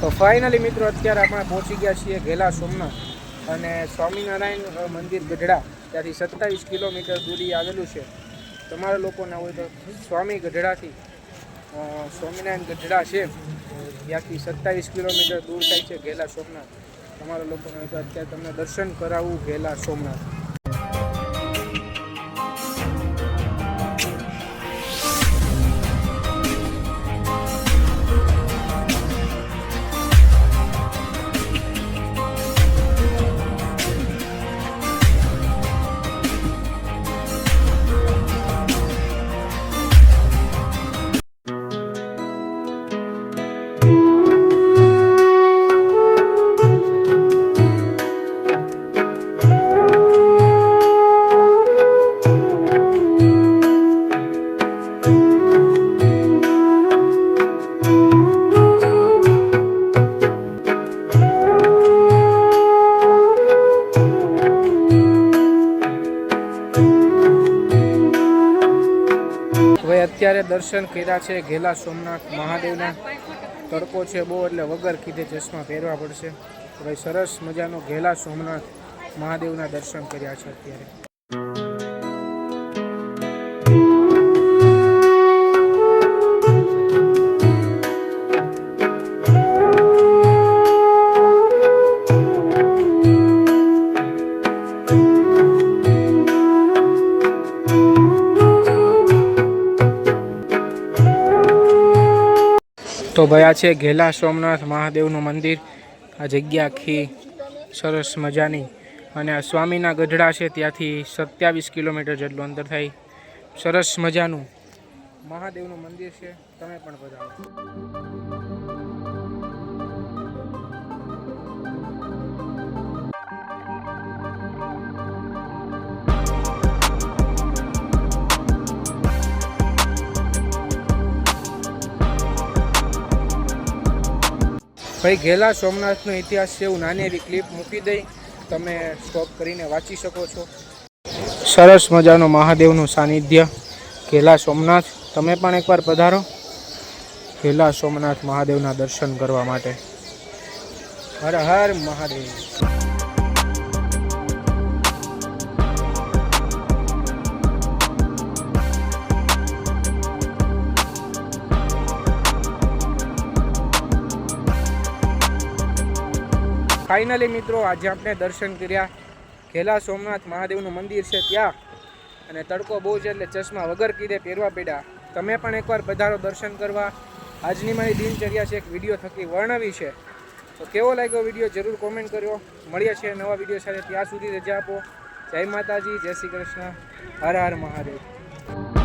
તો ફાઇનલી મિત્રો અત્યારે આપણે પહોંચી ગયા છીએ ઘેલા સોમનાથ અને સ્વામિનારાયણ મંદિર ગઢડા ત્યાંથી 27 કિલોમીટર દૂરી આવેલું છે. તમારા લોકોના હોય તો સ્વામી ગઢડાથી સ્વામિનારાયણ ગઢડા છે ત્યાંથી 27 કિલોમીટર દૂર થાય છે ઘેલા સોમનાથ. તમારા લોકોને હોય તો અત્યારે તમને દર્શન કરાવવું ઘેલા સોમનાથ. અત્યારે દર્શન કર્યા છે ઘેલા સોમનાથ મહાદેવના. તડકો છે બહુ એટલે વગર કીધે ચશ્મા પહેરવા પડશે. ભાઈ સરસ મજાનો ઘેલા સોમનાથ મહાદેવના દર્શન કર્યા છે અત્યારે. તો ભાઈ આ છે ઘેલા સોમનાથ મહાદેવનું મંદિર. આ જગ્યા આખી સરસ મજાની અને આ સ્વામીના ગઢડા છે ત્યાંથી 27 કિલોમીટર જેટલું અંતર થાય. સરસ મજાનું મહાદેવનું મંદિર છે. તમે પણ પધારો. ભાઈ ઘેલા સોમનાથનો ઇતિહાસ છે એવું નાની એવી ક્લિપ મૂકી દઈ, તમે સ્ટોપ કરીને વાંચી શકો છો. સરસ મજાનો મહાદેવનું સાનિધ્ય ઘેલા સોમનાથ. તમે પણ એકવાર પધારો ઘેલા સોમનાથ મહાદેવના દર્શન કરવા માટે. હર હર મહાદેવ. ફાઇનલી મિત્રો આજે આપણે દર્શન કર્યા ઘેલા સોમનાથ મહાદેવનું મંદિર છે ત્યાં, અને તડકો બહુ છે એટલે ચશ્મા વગર કીધે પહેરવા પડ્યા. તમે પણ એકવાર પધારો દર્શન કરવા. આજની મારી દિનચર્યા છે એક વિડીયો થકી વર્ણવી છે. તો કેવો લાગ્યો વિડીયો જરૂર કોમેન્ટ કર્યો. મળીએ છીએ નવા વિડીયો સાથે. ત્યાં સુધી રજા આપો. જય માતાજી, જય શ્રી કૃષ્ણ, હર હર મહાદેવ.